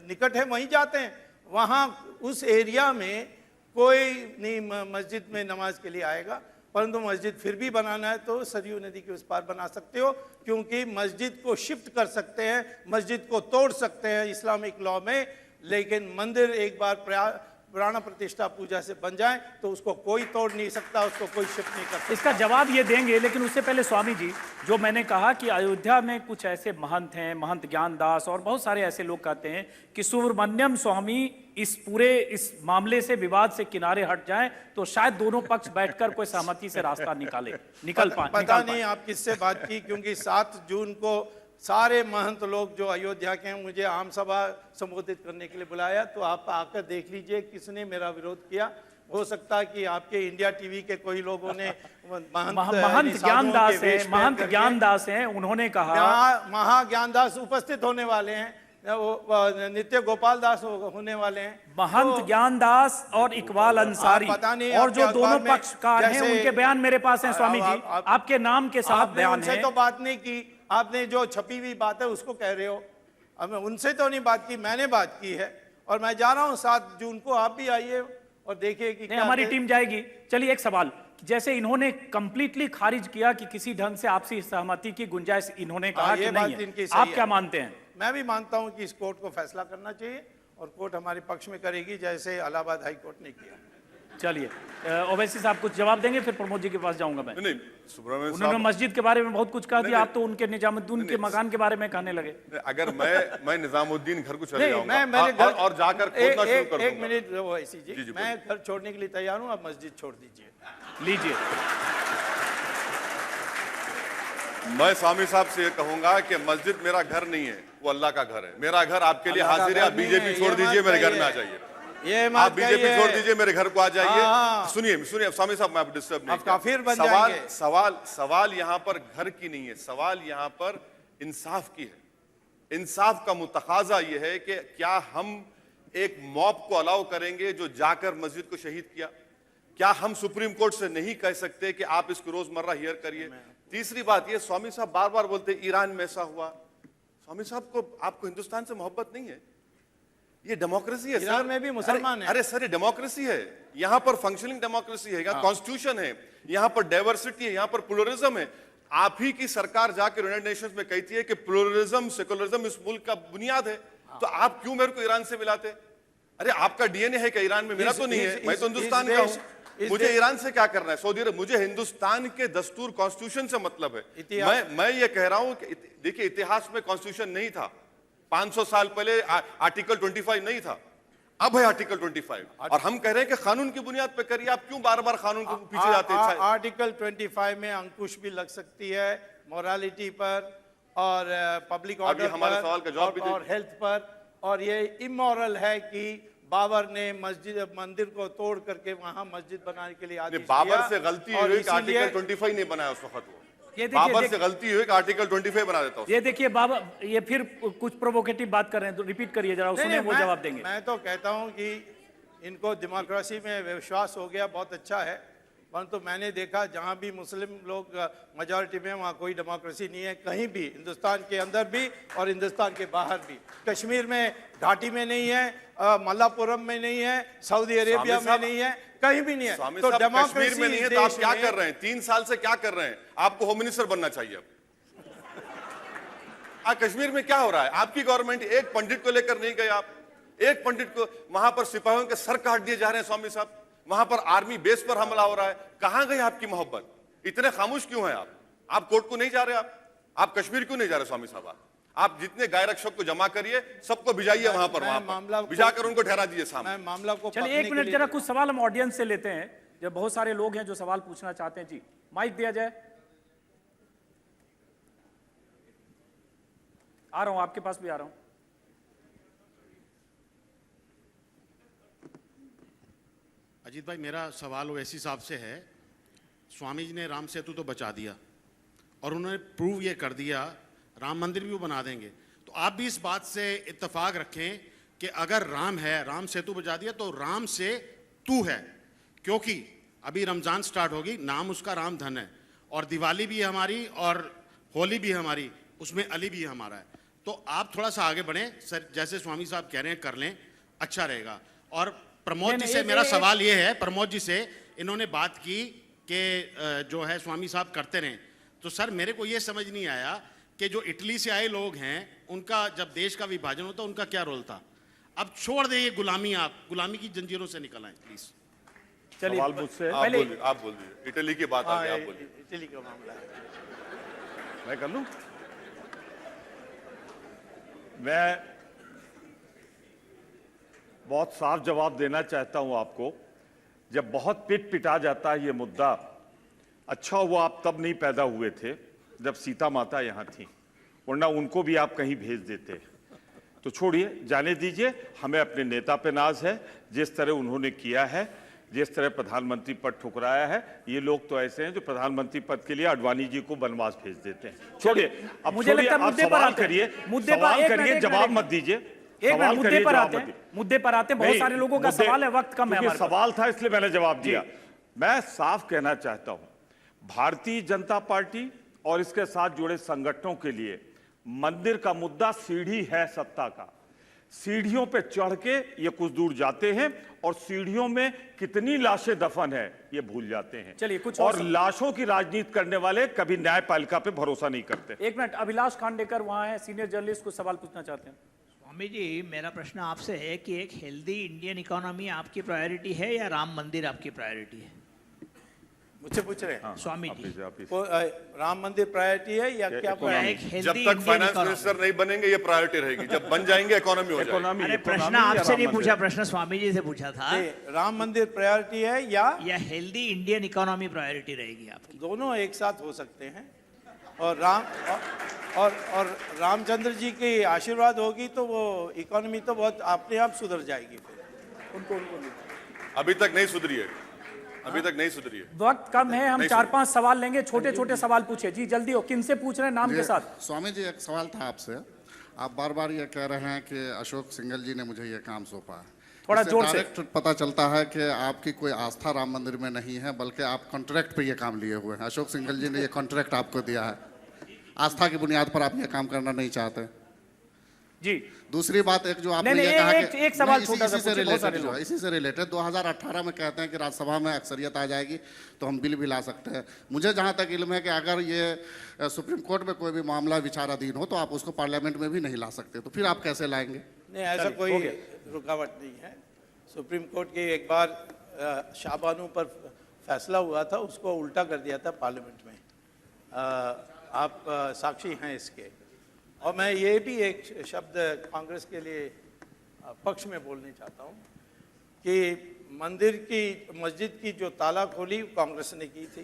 निकट है वहीं जाते हैं। वहाँ उस एरिया में कोई नहीं मस्जिद में नमाज के लिए आएगा। परंतु मस्जिद फिर भी बनाना है तो सरयू नदी के उस पार बना सकते हो, क्योंकि मस्जिद को शिफ्ट कर सकते हैं, मस्जिद को तोड़ सकते हैं इस्लामिक लॉ में, लेकिन मंदिर एक बार प्राण प्रतिष्ठा पूजा से बन जाए तो उसको कोई तोड़ नहीं सकता, उसको कोई शिफ्ट नहीं कर सकता। इसका जवाब ये देंगे, लेकिन उससे पहले स्वामी जी, जो मैंने कहा कि अयोध्या में कुछ ऐसे महंत हैं, महंत ज्ञानदास और बहुत सारे ऐसे लोग कहते हैं कि सुब्रमण्यम स्वामी इस मामले से, विवाद से किनारे हट जाएं तो शायद दोनों पक्ष बैठकर कोई सहमति से रास्ता निकल पाए। पता नहीं आप किससे बात की, क्योंकि 7 जून को सारे महंत लोग जो अयोध्या के हैं मुझे आम सभा संबोधित करने के लिए बुलाया। तो आप आकर देख लीजिए किसने मेरा विरोध किया। हो सकता है कि आपके इंडिया टीवी के कोई लोगों ने महंत ज्ञानदास हैं, उन्होंने कहा, महाज्ञानदास उपस्थित होने वाले हैं, वो नित्य गोपाल दास होने वाले हैं, महंत ज्ञानदास और इकबाल अंसारी, पता नहीं और जो आपके दोनों अखबार में पक्षकार हैं जैसे- उनके बयान मेरे पास हैं। स्वामी जी, आपके नाम के साथ आपने बयान उनसे है। तो बात नहीं की, आपने जो छपी हुई बात है उसको कह रहे हो। अब उनसे तो नहीं बात की, मैंने बात की है, और मैं जा रहा हूँ 7 जून को, आप भी आइए और देखिए कि क्या हमारी टीम जाएगी। चलिए, एक सवाल, जैसे इन्होंने कंप्लीटली खारिज किया कि किसी ढंग से आपसी सहमति की गुंजाइश, इन्होंने कहा कि ये नहीं बात इनकी है, सही आप है। क्या मानते हैं? मैं भी मानता हूं कि इस कोर्ट को फैसला करना चाहिए और कोर्ट हमारे पक्ष में करेगी, जैसे इलाहाबाद हाई कोर्ट ने किया। चलिए, ओवैसी साहब कुछ जवाब देंगे, फिर प्रमोद जी के पास जाऊंगा मैं। नहीं, सुब्रमण्यम उन्होंने साहब, मस्जिद के बारे में बहुत कुछ कहा दिया, आप तो उनके निजामुद्दीन के मकान के बारे में कहने लगे। अगर मैं निजामुद्दीन घर को चले नहीं, जाऊंगा मेरे घर और जाकर खोदना शुरू कर एक दूंगा। मिनट, वो ऐसी जी, जी, मैं घर छोड़ने के लिए तैयार हूँ, आप मस्जिद छोड़ दीजिए। लीजिए। मैं स्वामी साहब से ये कहूंगा कि मस्जिद मेरा घर नहीं है, वो अल्लाह का घर है। मेरा घर आपके लिए अल्लाह का हाजिर है। आप घर नहीं बीजेपी है, छोड़ ये दीजिए, मत मेरे घर में आ कहिए। जाइए। ये आप मत बीजेपी कहिए। छोड़ दीजिए, मेरे घर को आ जाइए। हाँ। सुनिए सुनिए स्वामी साहब, मैं आप डिस्टर्ब नहीं आप काफिर बन सवाल जाएंगे। सवाल सवाल यहाँ पर घर की नहीं है, सवाल यहाँ पर इंसाफ की है। इंसाफ का मुतकाजा ये है कि क्या हम एक मॉब को अलाउ करेंगे जो जाकर मस्जिद को शहीद किया? क्या हम सुप्रीम कोर्ट से नहीं कह सकते कि आप इसको रोजमर्रा हियर करिए? तीसरी बात ये, स्वामी साहब बार बार बोलते ईरान में ऐसा हुआ। स्वामी साहब को, आपको हिंदुस्तान से मोहब्बत नहीं है? ये डेमोक्रेसी है ईरान सर। में भी मुसलमान अरे, है। अरे सर, ये डेमोक्रेसी है। यहाँ पर फंक्शनिंग डेमोक्रेसी है, यहाँ कॉन्स्टिट्यूशन है, यहाँ पर डाइवर्सिटी है, यहाँ पर प्लुरलिज्म है। आप ही की सरकार जाकर यूनाइटेड नेशंस में कहती है कि प्लुरलिज्म, सेकुलरिज्म इस मुल्क का बुनियाद है। तो आप क्यों मेरे को ईरान से मिलाते? अरे आपका डीएनए है कि ईरान में? मेरा तो नहीं है, मैं तो हिंदुस्तान का हूं। मुझे ईरान से क्या करना है? सऊदी अरब? मुझे हिंदुस्तान के दस्तूर कॉन्स्टिट्यूशन से मतलब है। मैं ये कह रहा हूं कि देखिए, इतिहास में कॉन्स्टिट्यूशन नहीं था। 500 साल पहले आर्टिकल 25 नहीं था, अब है आर्टिकल 25। और हम कह रहे हैं कि कानून की बुनियाद पे करिए। आप क्यों बार बार कानून को पीछे जाते हैं? आर्टिकल 25 में अंकुश भी लग सकती है मोरालिटी पर और पब्लिक ऑर्डर पर, हमारे सवाल का जवाब भी और हेल्थ पर। और ये इमोरल है कि बाबर ने मंदिर को तोड़ करके वहां मस्जिद बनाने के लिए आदेश दिया। बाबर से गलती हुई कि आर्टिकल 25 नहीं बनाया उस वक्त। वो ये बाबर से गलती हुई कि आर्टिकल 25 बना देता हूं। ये देखिए बाबा, ये फिर कुछ प्रोवोकेटिव बात कर रहे हैं, तो रिपीट करिए जरा, सुने वो जवाब देंगे। मैं तो कहता हूं कि इनको डेमोक्रेसी में विश्वास हो गया, बहुत अच्छा है। परंतु मैंने देखा जहां भी मुस्लिम लोग मेजॉरिटी में, वहां कोई डेमोक्रेसी नहीं है कहीं भी, हिंदुस्तान के अंदर भी और हिंदुस्तान के बाहर भी। कश्मीर में, घाटी में नहीं है, मल्लापुरम में नहीं है, सऊदी अरेबिया में नहीं है, कहीं भी नहीं है। स्वामी तो साहब, डेमोक्रेसी कश्मीर में नहीं है तो आप क्या कर रहे हैं? 3 साल से क्या कर रहे हैं? आपको होम मिनिस्टर बनना चाहिए अब। कश्मीर में क्या हो रहा है? आपकी गवर्नमेंट एक पंडित को लेकर नहीं गए आप। एक पंडित को, वहां पर सिपाहियों के सर काट दिए जा रहे हैं स्वामी साहब, वहां पर आर्मी बेस पर हमला हो रहा है। कहां गई आपकी मोहब्बत? इतने खामोश क्यों हैं आप कोर्ट को नहीं जा रहे? आप कश्मीर क्यों नहीं जा रहे स्वामी साहब? आप जितने गाय रक्षक को जमा करिए, सबको भिजाइए वहां पर भिजाकर उनको ठहरा दीजिए सामने। मामला को चलिए 1 मिनट, जरा कुछ सवाल हम ऑडियंस से लेते हैं। जब बहुत सारे लोग हैं जो सवाल पूछना चाहते हैं। जी, माइक दिया जाए। आ रहा हूं, आपके पास भी आ रहा हूं। अजीत भाई, मेरा सवाल ओवैसी साहब से है। स्वामी जी ने राम सेतु तो बचा दिया और उन्होंने प्रूव ये कर दिया राम मंदिर भी वो बना देंगे। तो आप भी इस बात से इत्तेफाक रखें कि अगर राम है, राम सेतु बचा दिया, तो राम से तू है। क्योंकि अभी रमजान स्टार्ट होगी, नाम उसका राम धन है, और दिवाली भी हमारी और होली भी हमारी, उसमें अली भी हमारा है। तो आप थोड़ा सा आगे बढ़ें सर, जैसे स्वामी साहब कह रहे हैं कर लें, अच्छा रहेगा। और प्रमोद जी से मेरा सवाल ये है, प्रमोद जी से इन्होंने बात की कि जो है स्वामी साहब करते रहें। तो सर मेरे को ये समझ नहीं आया कि जो इटली से आए लोग हैं, उनका जब देश का विभाजन होता उनका क्या रोल था? अब छोड़ दे ये गुलामी, आप गुलामी की जंजीरों से निकल आए प्लीज। चलिए सवाल मुझसे, आप बोल दीजिए। इटली की बात आ गई, आप बोलिए। इटली का मामला है, मैं कर लूं? मैं बहुत साफ जवाब देना चाहता हूं आपको। जब बहुत पिटा जाता है ये मुद्दा, अच्छा हुआ आप तब नहीं पैदा हुए थे जब सीता माता यहां थी, वरना उनको भी आप कहीं भेज देते। तो छोड़िए, जाने दीजिए। हमें अपने नेता पे नाज है, जिस तरह उन्होंने किया है, जिस तरह प्रधानमंत्री पद ठुकराया है। ये लोग तो ऐसे हैं जो प्रधानमंत्री पद के लिए अडवाणी जी को बनवास भेज देते हैं। छोड़िए, अब मुझे लगता है आप मुद्दे पर सवाल आते हैं। करिए, मुद्दे पर सवाल एक करिए, मिनट, जवाब मत दीजिए। एक मिनट, मुद्दे पर आते हैं, मुद्दे पर आते हैं। बहुत सारे लोगों का सवाल है, वक्त कम है हमारे पास। सवाल था इसलिए मैंने जवाब दिया। मैं साफ कहना चाहता हूं, भारतीय जनता पार्टी और इसके साथ जुड़े संगठनों के लिए मंदिर का मुद्दा सीढ़ी है सत्ता का। सीढ़ियों पे चढ़ के ये कुछ दूर जाते हैं और सीढ़ियों में कितनी लाशें दफन है ये भूल जाते हैं। चलिए कुछ और लाशों की राजनीति करने वाले कभी न्यायपालिका पे भरोसा नहीं करते। 1 मिनट, अभिलाष खांडेकर वहां है, सीनियर जर्नलिस्ट, को सवाल पूछना चाहते हैं। स्वामी जी, मेरा प्रश्न आपसे है कि एक हेल्दी इंडियन इकोनॉमी आपकी प्रायोरिटी है या राम मंदिर आपकी प्रायोरिटी है? मुझसे पूछ रहे हैं स्वामी जी, राम मंदिर प्रायोरिटी है या क्या प्रायोरिटी? जब तक फाइनेंस मिनिस्टर नहीं बनेंगे ये प्रायोरिटी रहेगी, जब बन जाएंगे इकोनॉमी हो जाएगी। अरे प्रश्न आपसे नहीं पूछा, प्रश्न स्वामी जी से पूछा था। राम मंदिर प्रायोरिटी है या हेल्दी इंडियन इकोनॉमी प्रायोरिटी रहेगी आपकी? दोनों एक साथ हो सकते हैं। और रामचंद्र जी की आशीर्वाद होगी तो वो इकोनॉमी तो बहुत अपने आप सुधर जाएगी। फिर उनको अभी तक नहीं सुधरी है, अभी तक नहीं सुधरी है। वक्त कम है, हम 4-5 सवाल लेंगे, छोटे छोटे सवाल पूछे जी, जल्दी हो। किन से पूछ रहे हैं नाम के साथ? स्वामी जी, एक सवाल था आपसे। आप बार बार ये कह रहे हैं कि अशोक सिंघल जी ने मुझे ये काम सौंपा है, थोड़ा जोर से। डायरेक्ट पता चलता है कि आपकी कोई आस्था राम मंदिर में नहीं है, बल्कि आप कॉन्ट्रैक्ट पे ये काम लिए हुए हैं। अशोक सिंघल जी ने ये कॉन्ट्रैक्ट आपको दिया है, आस्था की बुनियाद पर आप ये काम करना नहीं चाहते जी। दूसरी बात, एक जो आपने नहीं, ये कहा एक- कि एक सवाल छोटा सा इसी से पूछिए, बहुत सारे रिलेटेड जो लोग। है, इसी से रिलेटेड 2018 में कहते हैं कि राज्यसभा में अक्सरियत आ जाएगी तो हम बिल भी ला सकते हैं। मुझे जहाँ तक इल्म है कि अगर ये सुप्रीम कोर्ट में कोई भी मामला विचाराधीन हो तो आप उसको पार्लियामेंट में भी नहीं ला सकते, तो फिर आप कैसे लाएंगे? नहीं, ऐसा कोई रुकावट नहीं है। सुप्रीम कोर्ट के एक बार शाहबानू पर फैसला हुआ था, उसको उल्टा कर दिया था पार्लियामेंट में। आप साक्षी हैं इसके। और मैं ये भी एक शब्द कांग्रेस के लिए पक्ष में बोलना चाहता हूँ कि मस्जिद की जो ताला खोली कांग्रेस ने की थी।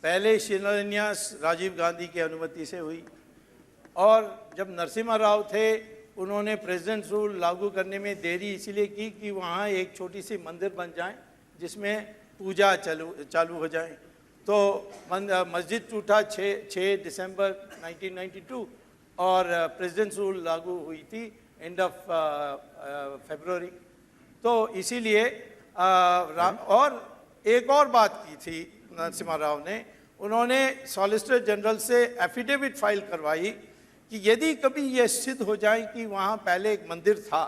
पहले शिलान्यास राजीव गांधी की अनुमति से हुई, और जब नरसिम्हा राव थे उन्होंने प्रेसिडेंट रूल लागू करने में देरी इसलिए की कि वहाँ एक छोटी सी मंदिर बन जाए जिसमें पूजा चालू हो जाए। तो मस्जिद टूटा 6 दिसंबर 1992 और प्रेसिडेंट रूल लागू हुई थी एंड ऑफ फरवरी। तो इसीलिए और एक और बात की थी नरसिम्हा राव ने, उन्होंने सॉलिसिटर जनरल से एफिडेविट फाइल करवाई कि यदि कभी ये सिद्ध हो जाए कि वहाँ पहले एक मंदिर था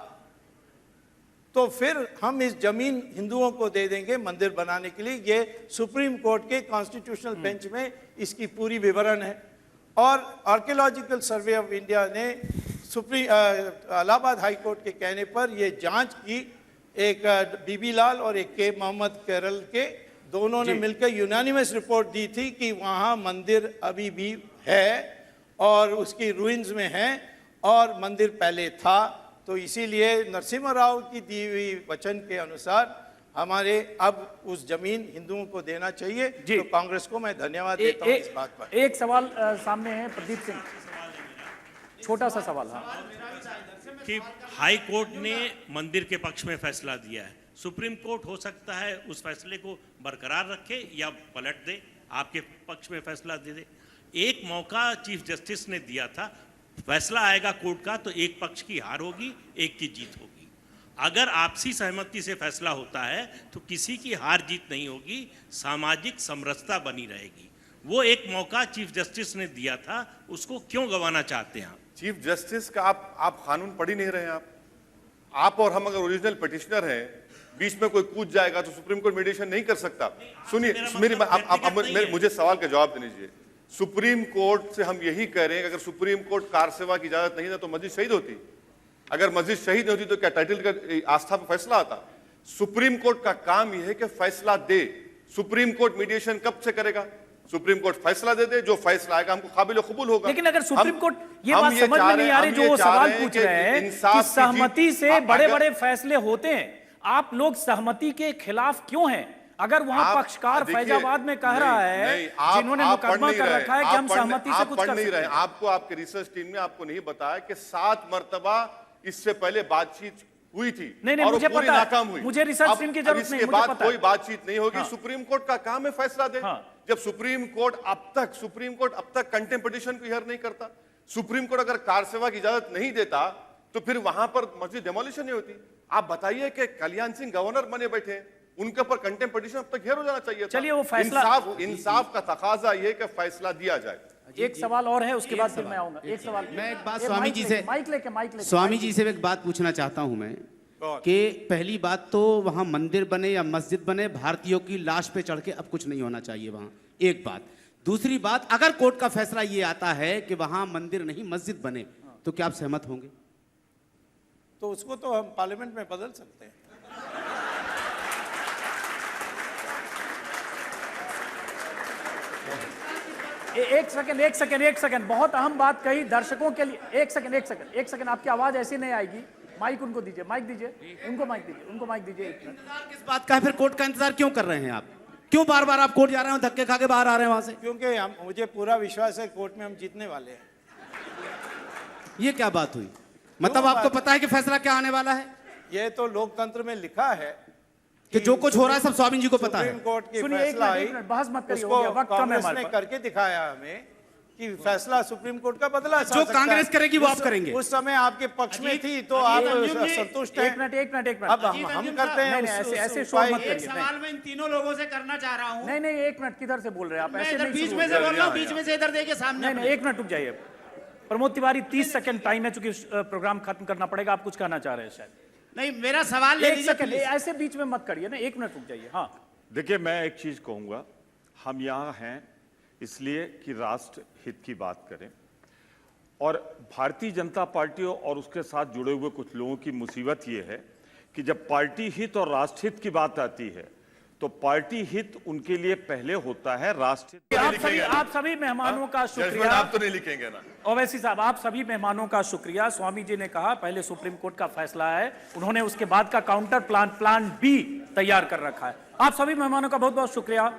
तो फिर हम इस जमीन हिंदुओं को दे देंगे मंदिर बनाने के लिए। ये सुप्रीम कोर्ट के कॉन्स्टिट्यूशनल बेंच में इसकी पूरी विवरण है। और आर्कियोलॉजिकल सर्वे ऑफ इंडिया ने इलाहाबाद हाई कोर्ट के कहने पर ये जांच की, एक बीबी लाल और एक के मोहम्मद केरल के, दोनों ने मिलकर यूनानिमस रिपोर्ट दी थी कि वहाँ मंदिर अभी भी है और उसकी रूइंस में है और मंदिर पहले था। तो इसीलिए नरसिम्हा राव की दी हुई वचन के अनुसार हमारे अब उस जमीन हिंदुओं को देना चाहिए। तो कांग्रेस को मैं धन्यवाद देता हूं इस बात पर। एक सवाल सामने है, प्रदीप सिंह, छोटा सा सवाल। कि हाई कोर्ट ने मंदिर के पक्ष में फैसला दिया है, सुप्रीम कोर्ट हो सकता है उस फैसले को बरकरार रखे या पलट दे, आपके पक्ष में फैसला दे दे। एक मौका चीफ जस्टिस ने दिया था, फैसला आएगा कोर्ट का तो एक पक्ष की हार होगी, एक की जीत होगी। अगर आपसी सहमति से फैसला होता है तो किसी की हार जीत नहीं होगी, सामाजिक समरसता बनी रहेगी। वो एक मौका चीफ जस्टिस ने दिया था, उसको क्यों गंवाना चाहते हैं? चीफ जस्टिस का आप कानून पढ़ ही नहीं रहे हैं। आप और हम अगर ओरिजिनल पिटिशनर हैं, बीच में कोई कूद जाएगा तो सुप्रीम कोर्ट मीडिएशन नहीं कर सकता। सुनिए, मुझे सवाल का जवाब देने दीजिए। सुप्रीम कोर्ट से हम यही कह रहे हैं कि अगर सुप्रीम कोर्ट कार सेवा की इजाजत नहीं था तो मस्जिद शहीद होती। अगर मस्जिद शहीद नहीं होती तो क्या टाइटल का आस्था पर फैसला आता? सुप्रीम कोर्ट का काम यह है कि फैसला दे। सुप्रीम कोर्ट मीडिएशन कब से करेगा? सुप्रीम कोर्ट फैसला दे दे, जो फैसला आएगा हमको काबिल कबूल होगा। लेकिन अगर सुप्रीम कोर्ट ये बात समझ में नहीं आ रही, जो सवाल पूछ रहे हैं कि सहमति से बड़े बड़े फैसले होते हैं, आप लोग सहमति के खिलाफ क्यों हैं? अगर वहां पक्षकार फैजाबाद में कह रहा है, जिन्होंने मुकदमा कर रखा है कि हम सहमति से कुछ कर सकते हैं। आपको आपके रिसर्च टीम ने आपको नहीं बताया कि 7 मरतबा इससे पहले बातचीत हुई थी। नहीं, और मुझे पूरी पता नाकाम हुई। है, मुझे रिसर्च टीम की जरूरत नहीं, इसके बाद कोई बातचीत नहीं होगी। सुप्रीम कोर्ट का काम है फैसला दे। जब सुप्रीम कोर्ट अब तक कंटेम्प्ट पिटीशन को हियर नहीं करता, सुप्रीम कोर्ट अगर कार सेवा की इजाजत नहीं देता तो फिर वहां पर मस्जिद डेमोलिशन नहीं होती। आप बताइए कि कल्याण सिंह गवर्नर बने बैठे हैं, उनके ऊपर कंटेम्प्ट पिटीशन अब तक हियर हो जाना चाहिए। चलिए, वो फैसला इंसाफ का तकाजा ये कि फैसला दिया जाए। एक सवाल और है, उसके बाद फिर मैं आऊंगा। एक सवाल, मैं एक बात स्वामी जी से माइक लेके स्वामी जी से एक बात पूछना चाहता हूं मैं, कि पहली बात तो वहां मंदिर बने या मस्जिद बने, भारतीयों की लाश पे चढ़ के अब कुछ नहीं होना चाहिए वहां, एक बात। दूसरी बात, अगर कोर्ट का फैसला ये आता है कि वहां मंदिर नहीं मस्जिद बने, तो क्या आप सहमत होंगे? तो उसको तो हम पार्लियामेंट में बदल सकते हैं। एक सेकंड, बहुत अहम बात कही दर्शकों के लिए। एक सेकंड, आपकी आवाज ऐसी नहीं आएगी। माइक उनको दीजिए, उनको माइक दीजिए। इंतजार किस बात का है फिर? कोर्ट का इंतजार क्यों कर रहे हैं आप? क्यों बार बार आप कोर्ट जा रहे हो, धक्के खा के बाहर आ रहे हैं वहां से? क्योंकि मुझे पूरा विश्वास है कोर्ट में हम जीतने वाले हैं। ये क्या बात हुई? मतलब आपको पता है कि फैसला क्या आने वाला है? ये तो लोकतंत्र में लिखा है कि जो कुछ हो रहा है सब स्वामी जी को पता है। सुप्रीम कोर्ट की सुनिए, फैसला एक मिनट, बहस मत करिए, उसको हो गया, वक्त कम है कांग्रेस हमारे ने पास। करके दिखाया हमें कि फैसला सुप्रीम कोर्ट का बदला जो कांग्रेस करेगी वो आप करेंगे। उस समय आपके पक्ष में थी तो आप संतुष्ट हैं। एक मिनट। अब हम करते हैं ऐसे शोर मत एक करिए। सवाल मैं इन तीनों लोगों से करना चाह रहा हूँ। नहीं, एक मिनट, किधर से बोल रहे हैं आप? ऐसे नहीं, बीच में से बोल रहा हूँ, बीच में से इधर देखिए सामने। नहीं, एक मिनट रुक जाइए। प्रमोद तिवारी, 30 सेकंड टाइम है, चूंकि प्रोग्राम खत्म करना पड़ेगा। आप कुछ कहना चाह रहे हैं शायद? नहीं, मेरा सवाल ले एक लीजिए सेकंड, प्लीज। ऐसे बीच में मत करिए ना, 1 मिनट रुक जाइए। हाँ, देखिए, मैं एक चीज कहूंगा, हम यहाँ हैं इसलिए कि राष्ट्र हित की बात करें, और भारतीय जनता पार्टी और उसके साथ जुड़े हुए कुछ लोगों की मुसीबत ये है कि जब पार्टी हित और राष्ट्र हित की बात आती है तो पार्टी हित उनके लिए पहले होता है, राष्ट्र हित। आप सभी मेहमानों का शुक्रिया। आप तो नहीं लिखेंगे ना? ओवैसी साहब, आप सभी मेहमानों का शुक्रिया। स्वामी जी ने कहा पहले सुप्रीम कोर्ट का फैसला है, उन्होंने उसके बाद का काउंटर प्लान B तैयार कर रखा है। आप सभी मेहमानों का बहुत बहुत शुक्रिया।